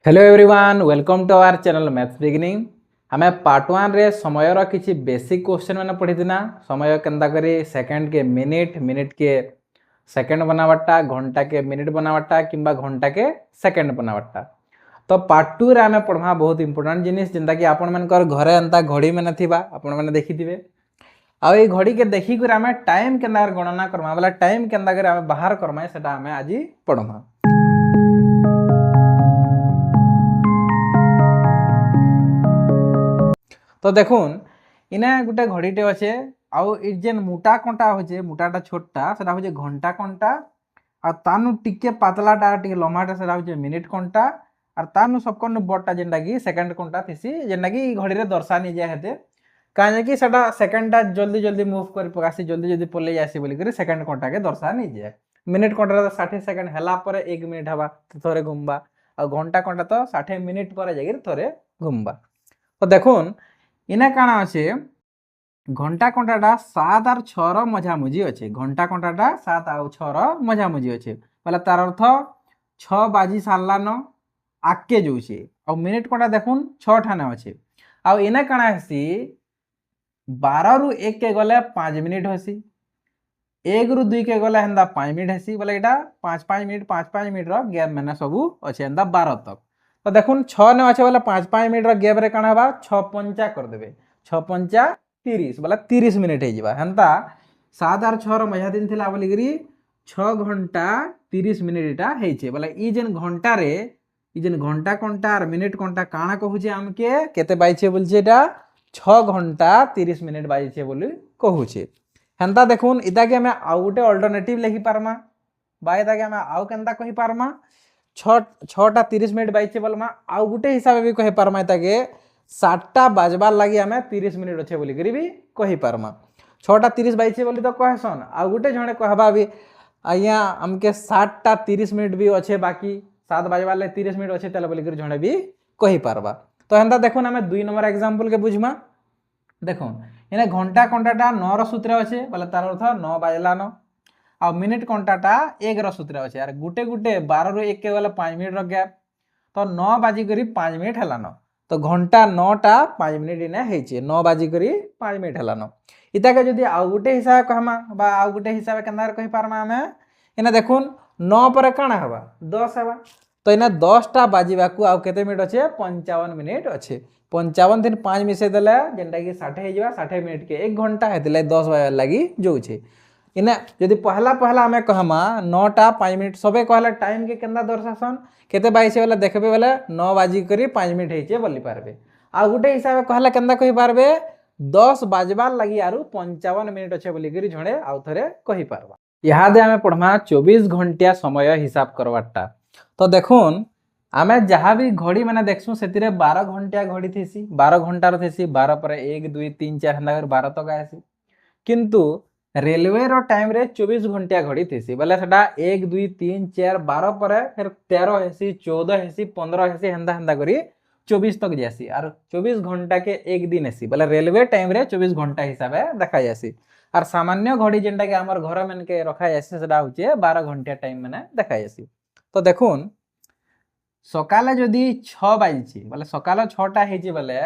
Hello everyone welcome to our channel maths beginning. आम part one रे समयर किसी बेसिक क्वेश्चन मैंने पढ़ी ना समय केन्ता करी सेकंड के मिनिट मिनिट के सेकंड बनावाटा घंटा के मिनिट बनावाटा किंबा घंटा के सेकंड बनावाटा। तो पार्ट टू रे आम पढ़वा बहुत इंपोर्टेंट जिनिस जेनता कि आपण मानकर घरे एंता घड़ी मैंने थिबा आपण मैंने देखिथिबे। आ ये घड़ी के देखिक आम टाइम केन्ता गणना करमा बोला टाइम केन्ता आम बाहर करमा सेटा आम आज पढ़मा। तो देखुन इना गोटे घड़ीटे अच्छे आउ जेन मोटा कंटा होचे मोटाटा छोटा सेटा होचे घंटा कंटा आ तानु टिके पातलाटा टिके लम्बाटा सेटा होचे मिनिट कंटा और तानु सबकन बड़टा जेनटा कि सेकंड कंटा थिसी जेनटा कि घड़ी रे दर्शा नि जाय हेते काहे कि सेटा सेकंडटा जल्दी जल्दी मूव कर पकासी जल्दी जल्दी पले जासी बोली करी सेकंड कंटा के दर्शा नि जाय। मिनिट कंटा तो 60 सेकंड हला पर 1 मिनिट हवा तो थोड़े घुमबा और घंटा कंटा तो 60 मिनिट पर जागिर थोड़े घुमबा। तो देखुन इना काଣା अच्छे घंटा कंटाटा 7 और 6 मझामुझी अच्छे घंटा कंटाटा 7 और 6 मझामुझी अच्छे बोले तार अर्थ 6 बाजी सारलान आगे जाऊे और मिनिट कंटा देखुन 6 ठाने अच्छे आउ इना काଣା हेसी 12 रु 1 के गले 5 मिनिट हेसी 1 रु 2 के गले हेन्दा 5 मिनिट हेसी बोले एटा 5 मिनिट 5 मिनिट रो गैप मैंने सबू अच्छे हेन्दा 12 तक। तो देखुन 6 ने अच्छे बोले 5 मिनिट रो गैप रे काଣା हबा 6 पंचा कर देबे 6 पंचा 30 बोले 30 मिनिट हे जिबा हेन्ता 7 और 6 रो मझा दिन थिला बोली करी 6 घंटा 30 मिनिट एटा हेचे बोले ई जेन घंटा रे ई जेन घंटा कंटा और मिनिट कंटा काଣା कहूचे हमके केते बाइचे बोलछे एटा 6 घंटा 30 मिनिट बाइचे बोली कहूचे। हेन्ता देखुन इता के हमें आउ गोटे अल्टरनेटिव लिखि पारमा बा इता के हमें आउ केनता कहि पारमा 6टा 30 मिनिट बाइचे बोलमा आउ गोटे हिसाब भी कहि पारमा इता के 7टा बाजबार लगी आम 30 मिनिट अच्छे बोली भी कही पारमा 6टा 30 बाइचे बोली तो कहसन आउ गोटे जड़े कहबा भी आज्ञा आमके 7टा 30 मिनिट भी अच्छे बाकी 7 बाजबार लगे 30 मिनिट अच्छे तेल बोलिक जड़े भी कही पारबा। तो हेन्ता देखुन आम 2 नंबर एग्जाम्पल के बुझमा देखुन इन्हें घंटा कंटाटा 9 रो सूत्र अच्छे बोले तार अर्थ 9 बाजलान आ मिनिट कंटाटा 1 रो सूत्र अच्छे और गुटे गुटे 12 रु 1 के गले 5 मिनिट रो गैप तो 9 बाजिक 5 मिनिट हेलान तो घंटा 9टा 5 मिनिट इने हेचे 9 बाजिक 5 मिनिट हेलान इता के जदी आउ गुटे हिसाब कहमा बा आउ गुटे हिसाब केनदा कहि पारमा हमें इने देखुन 9 पर काଣା हबा 10 हबा तो इने 10टा बाजिबाकू आउ केते मिनिट अच्छे 55 मिनिट अच्छे 55 दिन 5 मिसे देले जेनटा कि 60 हे जिबा 60 मिनिट के 1 घंटा हेतले 10 बाजे लागि जोउछे इने जदि पहला पहला हमें कहमा 9टा 5 मिनिट सबे कहला टाइम के केनदा दर्शासन केते बाइसे वाला देखबे वाला 9 बाजी करी 5 मिनिट हेचे बोली पारबे आ गुटे हिसाब कहला केनदा कहि पारबे 10 बाजबार लागि आरु 55 मिनिट अच्छे बोली करी झणे आउ थरे कहि पारबा। इहादे हमें पढ़मा 24 घंटिया समय हिसाब करवाटा। तो देखुन आमे जहाँ भी घड़ी मैंने देखसु सेतिरे 12 घंटिया घड़ी थीसी 12 घंटार थीसी 12 पर 1 2 3 4 हेन्दा 12 तक आसी किंतु रेलवे रो टाइम रे 24 घंटिया घड़ी थीसी बोले सेटा 1 2 3 4 12 पर फिर 13 हेसी 14 हेसी 15 हेसी हेन्दा हेन्दा करी 24 तक जासी और 24 घंटा के एक दिन हेसी बोले रेलवे टाइम रे 24 घंटा हिसाबे देखा जासी और सामान्य घड़ी जेनटा कि हमर घर मन के रखा जासी सेटा होचे 12 घंटिया टाइम माने देखा जासी। तो देखुन सकाले जदि 6 बाजिछि बोले सकाल 6टा हेछि बोले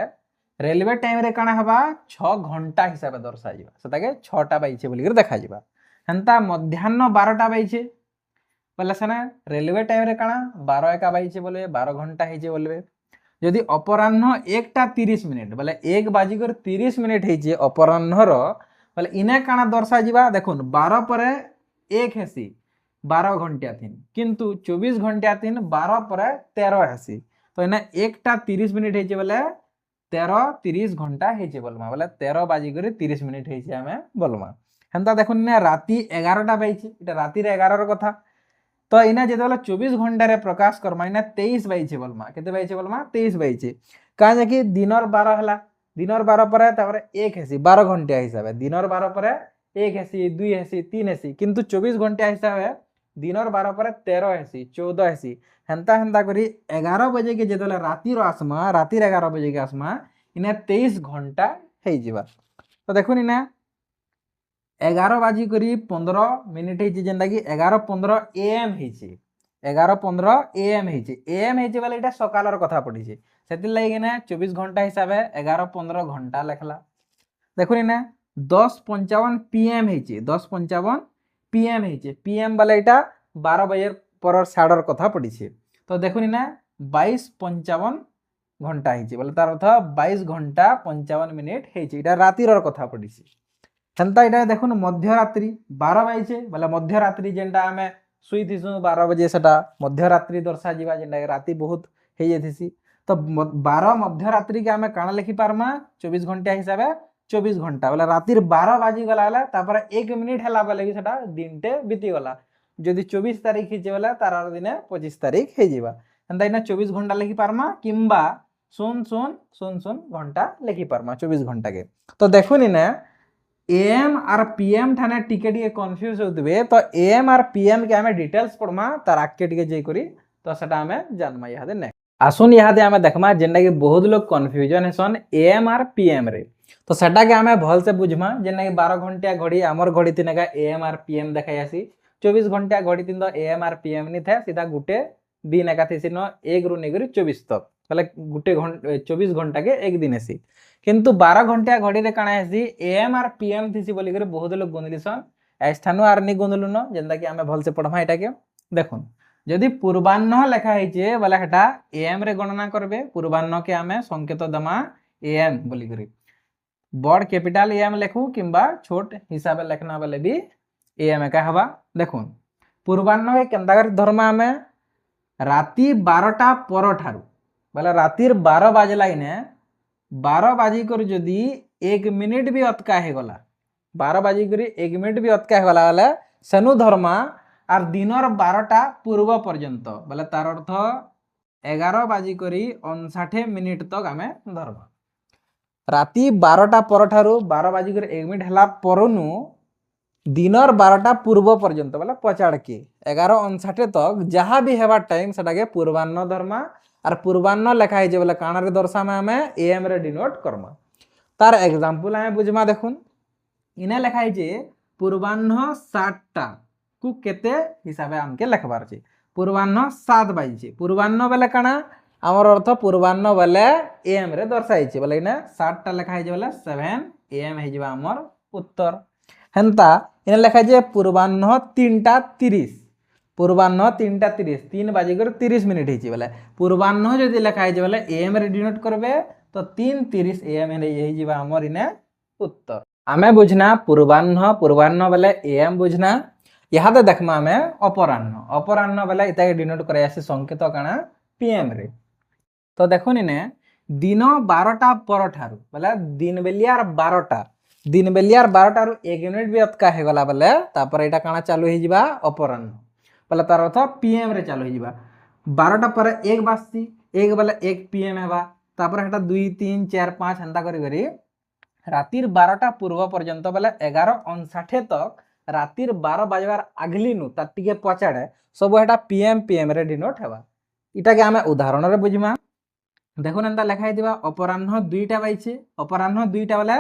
रेलवे टाइम रे काଣା हबा 6 घंटा हिसाब दर्शा जिबा सेटाके 6टा बाइछे बोली कर देखा जिबा हेन्ता मध्याह्न 12टा बाइछे बोले सेना रेलवे टाइम रे काଣା 12 एका बाइछे बोले 12 घंटा हेछे बोलबे जदि अपराह्न 1टा 30 मिनिट बोले 1 बाजी कर 30 मिनिट हेछे अपराह्न रो बोले इने काଣା दर्शा जिबा देखुन 12 पर 1 हेसी 12 घंटिया थिन किंतु 24 घंटिया थिन 12 पर 13 हेसी तो इने 1टा 30 मिनिट हेछे बोले 13 30 घंटा हेचे बोलमा बोले 13 बाजी कर 30 मिनिट हेचे आमे बोलमा हेन्ता देखुन ने राती 11टा बाइछे इटा राती रे 11 रो कथा तो इना जेते बोले 24 घंटा रे प्रकाश करमा इना 23 बाइछे बोलमा केते बाइछे बोलमा 23 बाइछे काहे कि दिनर 12 हला दिनर 12 पर तापर 1 हेसी 12 घंटा हिसाबे दिनर 12 पर 1 हेसी 2 हेसी 3 हेसी किंतु 24 घंटा हिसाबे दिनर 12 पर 13 हेसी 14 हेसी हेन्ता हेन्ता करी 11 बजे के जेते राती रो आसमा राती 11 बजे के आसमा इने 23 घंटा हे जिबा। तो देखुन इने 11 बाजी करी 15 मिनिट हेछि जेनटा कि 11:15 AM हेछि 11:15 AM ହେଇଛି। AM ହେଇଛି ବୋଲେ ଏଇଟା ସକାଳର କଥା ପଡ଼ିଛି, ସେଥିଲାଗି ନା 24 ଘଣ୍ଟା ହିସାବେ 11:15 ଘଣ୍ଟା ଲେଖଲା। ଦେଖୁନି ନା 10:55 PM ହେଇଛି, 10:55 PM ହେଇଛି। PM ବୋଲେ ଏଇଟା 12 ବଜେ ପରର ସାଡ଼ର କଥା ପଡ଼ିଛି। ତ ଦେଖୁନି ନା 22:55 ঘন্টা ହେଇଛି ବୋଲେ ତାର ଅର୍ଥ 22 ଘଣ୍ଟା 55 ମିନିଟ୍ ହେଇଛି। ଏଇଟା ରାତିର କଥା ପଡ଼ିଛି। ସେନ୍ତା ଏଇଟା ଦେଖୁନ୍ ମଧ୍ୟରାତ୍ରି 12 ବାଜିଛେ ବୋଲେ ମଧ୍ୟରାତ୍ରି ଯେନ୍ଟା ଆମେ ଶୁଇଥିସୁଁ 12 ବଜେ ସେଟା ମଧ୍ୟରାତ୍ରି ଦର୍ଶାଯିବା, ଯେନ୍ଟା ରାତି ବହୁତ ହେଇଯାଇଥିସି। ତ 12 ମଧ୍ୟରାତ୍ରିକେ ଆମେ କାଣା ଲେଖି ପାର୍ମା 24 ଘଣ୍ଟିଆ ହିସାବେ 24 ଘଣ୍ଟା ବୋଲେ ରାତିର 12 ବାଜିଗଲା ବେଲେ ତାପରେ 1 ମିନିଟ୍ ହେଲା ବେଲେ ବି ସେଟା ଦିନଟେ ବିତିଗଲା। ଯଦି 24 ତାରିଖ ହେଇଛେ ବେଲେ ତାର ଦିନେ 25 ତାରିଖ ହେଇଯିବା। ହେନ୍ତା ଏଇନା 24 ଘଣ୍ଟା ଲେଖି ପାର୍ମା କିମ୍ବା 0000 ঘন্টা লেখি পারমা 24 ঘন্টাকে। তো দেখুনি না AM আর PM ঠানে টিকে টিকে কনফ্यूज होतबे, तो AM আর PM के हमें डिटेल्स पढ़मा तार आके टिके जई करी तो सेटा हमें जानमा यादे ने। आसुन यादे हमें देखमा जेंडा कि बहुत लोग कन्फ्यूजन हेसन AM और PM रे। तो सेटा के हमें भल से बुझमा जेंडा कि 12 घंटा घड़ी हमर घड़ी तिनेगा AM और PM देखाई आसी, 24 घंटा घड़ी तिन तो AM और PM नि थे, सीधा गुटे दिन एका थिसिन 1 रु नेगरी 24 तक बोले गुटे 24 घंटा के एक दिन हेसी। किंतु 12 घंटा घड़ी रे काना हेसी AM और PM थिसी बोली करे बहुत लोग गुंदलिसन। ऐस्थानु आर नि गुंदलु न जेंदा कि हमें भल से पढ़मा एटा के। देखुन यदि पूर्वाह्न लेखा ହେଇଛେ बोले हेटा AM रे गणना करबे। पूर्वाह्न के हमें संकेत दमा AM बोली करे, बड़ कैपिटल AM लेखु किंबा छोट हिसाब लेखना बेले भी AM एका हवा। देखुन पूर्वाह्न के केंदा कर धर्मा हमें राति 12टा पर ठारू बोले रातिर 12 बाजला इने 12 बाजी कर जदि 1 मिनिट भी अतका हे गला, 12 बाजी कर 1 मिनिट भी अतका हे गला बोले सेनु धर्मा आर दिनर 12टा पूर्व पर्यंत बोले तार अर्थ 11 बाजी करी 59 मिनिट तक आमे धर्मा। राति 12टा पर ठारू 12 बाजी कर 1 मिनिट हला परनु दिनर 12टा पूर्व पर्यंत बोले पचाड़ के 11:59 तक जहाँ भी हेबार टाइम सेटा के पूर्वाह्न धर्मा। और पूर्वाह्न लेखा है बोले काना रे दर्शामा हमें AM रे डिनोट करमा। तार एग्जांपल हमें बुझमा देखुन इने लेखा है पूर्वाह्न 7टा को केते हिसाबे हमके लिखबार छे। पूर्वाह्न 7 बाजी, पूर्वाह्न बेले काना हमर अर्थ पूर्वाह्न बेले AM रे दर्शाई छे बोले इने 7टा लेखा है बोले 7 AM हे जिबा हमर उत्तर। हेंता इने लेखा है पूर्वाह्न 3टा 30, पूर्वाह्न 3टा 30 3 बाजी कर 30 मिनिट ହେଇଛି बोले पूर्वाह्न जदि लिखा है बोले AM रे डिनोट करबे तो 3:30 AM रे ହେଇଯିबा हमर इने उत्तर। हमें बुझना पूर्वाह्न, पूर्वाह्न बोले AM बुझना। यहाँ देखमा हमें अपराह्न, अपराह्न बोले इता के डिनोट करे आसी संकेत काना PM रे। तो देखुन इने दिन 12टा पर ठारू बोले दिन बेलियार 12टा, दिन बेलियार 12टा रु 1 मिनिट भी अतका हे गला बोले तापर एटा काना चालू हे जिबा अपराह्न बोले तार अर्थ PM रे चालू हो 12टा पर 1 बाजती 1 बोले 1 PM हेबा तापर हेटा 2 3 4 5 हंता करी रातिर 12टा पूर्व पर्यंत बोले 11:59 तक रातिर 12 बाजबार आगली नु ता टिके पछाड़े सब हेटा PM रे डिनोट हेबा। इटा के हमें उदाहरण रे बुझमा। देखुन एंता लिखा है अपराह्न 2टा बाइछे, अपराह्न 2टा बोले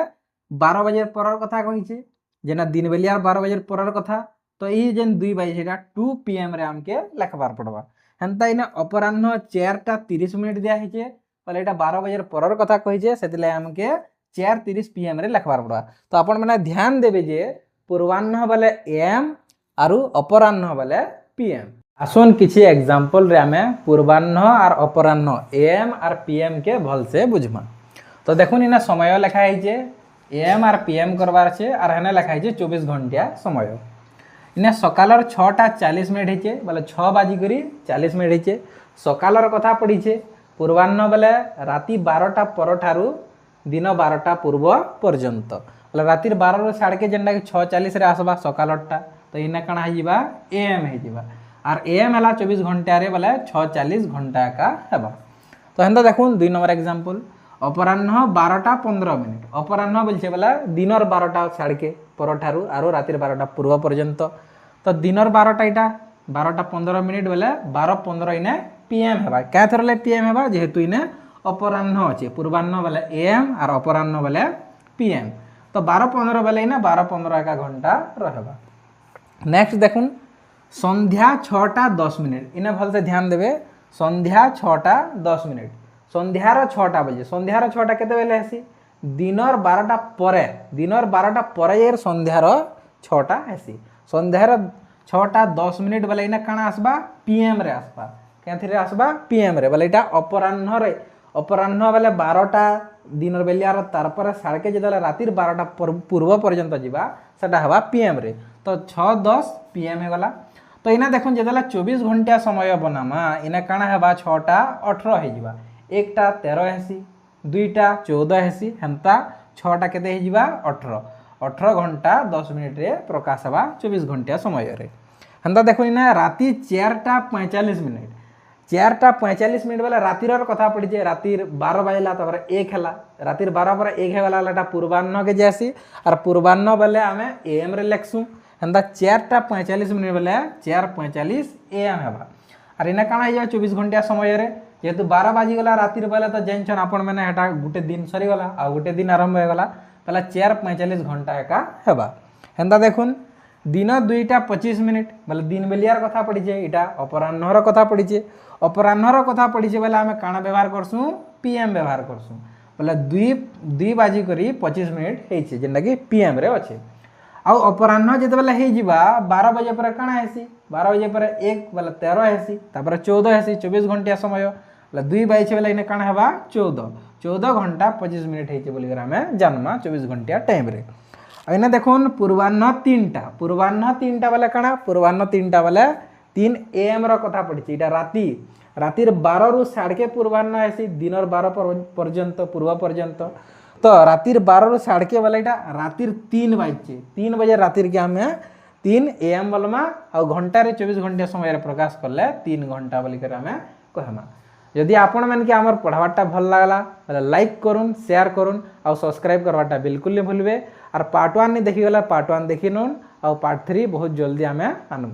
12 बजे परर कथा कहिछे जेना दिन बेलियार 12 बजे परर कथा। तो ये जेन 2 बाजी 2 PM रे हमके लिखबार पड़वा। हेंता इने अपराह्न 4टा 30 मिनिट दिया है बोले एटा 12 बजे परर कथा कहिछे सेतिले हमके 4:30 PM रे लिखबार पड़वा। तो आपण माने ध्यान देबे जे पूर्वाह्न बोले AM आरु अपराह्न बोले PM। आसुन किछि एग्जांपल रे हमें पूर्वाह्न और अपराह्न AM और PM के भल से बुझमा। तो देखुन इना समय लिखा है AM और PM करबार छे और हेने लिखा है 24 घंटा समय। इने सकालर 6टा 40 मिनिट ହେଇଛେ बोले 6 बाजी करी 40 मिनिट ହେଇଛେ। सकालर कथा पड़ीछे पूर्वाह्न बोले राति 12टा पर ठारू दिन 12टा पूर्व पर्यंत बोले रातिर 12 रु साढ़े के जेंडा 6:40 रे आसबा सकालरटा। तो इने काना हे जिबा AM हे जिबा और AM हला 24 घंटा रे बोले 6:40 घंटा का हेबा। तो हेंदा देखुन 2 नंबर एग्जांपल अपराह्न 12टा 15 मिनिट, अपराह्न बोलछे बोले दिनर 12टा साढ़े के पर ठारू आरो रातिर 12टा पूर्व पर्यंत। तो दिनर 12टा इटा 12टा 15 मिनिट बोले 12:15 इने PM हेबा। क्या थरले PM हेबा जेहेतु इने अपराह्न अछि, पूर्वाह्न बोले AM और अपराह्न बोले PM। तो 12:15 बोले इने 12:15 का घंटा रहबा। नेक्स्ट देखुन संध्या 6टा 10 मिनिट इना भल से ध्यान देबे संध्या 6टा 10 मिनिट संध्यार 6टा बजे संध्यार 6टा केते बेले हेसी दिनर 12टा परे दिनर 12टा परे यार संध्यार 6टा हेसी संध्यार 6टा 10 मिनिट बेले इना काना आसबा पीएम रे आसबा केथि आसबा पीएम रे बेले इटा अपराह्न बेले 12टा दिन बेलियार तारपर साड़के जो रातिर 12टा पूर्व पर्यंत जावा सेटा हवा पीएम रे तो 6:10 पीएम हो गला तो इना देखुन जो 24 घंटा समय बनामा इना काना हवा 6टा 18 हो एकटा 13 हेसी दुईटा 14 हेसी हेन्ता 6टा केते हो 18 घंटा 10 मिनिट रे प्रकाश हवा 24 घंटा समय रे हेन्ता देखो इना राति 4टा 45 मिनिट 4टा 45 मिनिट बेला रातिर कथा पड़ी जे रातिर 12 बजला तपर 1 हैला रातिर 12 पर 1 हेगला लाटा पूर्वाह्न के जासी और पूर्वाह्न बेले आमे एएम रे लेखसु हेन्ता 4टा 45 मिनिट बेले 4:45 एएम हेबा और इना काना हो 24 घंटा समय रे जेहेतु 12 बाजी गला रातिर बेले तो जेनछन आपण मैंने हेटा गुटे दिन सरी गला आ गुटे दिन आरंभ हो गला पहला 4:45 घंटा एका हेबा हेन्ता देखुन दिन 2टा 25 मिनिट बोले दिन बेलियार कथा पड़ीचे इटा अपराह्नर कथा पड़ीचे अपराह्नर कथा पड़ीचे बोले आम काना व्यवहार करसूँ पीएम व्यवहार करसूँ बोले 2 बाजी करी 25 मिनिट होइछे जेनटा कि पीएम रे अच्छे आउ अपराह्न जिते बेले हो जिबा 12 बजे पर काना हेसी 12 बजे पर 1 बोले 13 हेसी तापर 14 हेसी 24 घंटा समय बोले 2 बाइछे बोले इने काना हेबा 14 घंटा 25 मिनिट होइछे बोली आमे जानमा 24 घंटा टाइम रे इना देखुन पूर्वाह्न 3टा बोले काना पूर्वाह्न 3टा बोले 3 एएम रो कथा पड़ी इटा रातिर 12 रु साड़के पूर्वाह्न हेसी दिनर 12 पर्यंत पूर्व पर्यंत तो रातिर 12 रु साड़के बोले इटा रातिर 3 बाजे 3 बजे रातिर के आमे 3 एएम बोलमा आ घंटा रे 24 घंटा समय रे प्रकाश करले 3 घंटा बोली कर आमे कहमा यदि आपण मन के आमर पढ़ावाटा भल लागला बोले लाइक करूँ शेयर करूँ और सब्सक्राइब करवाटा बिल्कुल नहीं भूलबे और पार्ट 1 नहीं देखी गला पार्ट 1 देखी नून और पार्ट 3 बहुत जल्दी आमे आनू।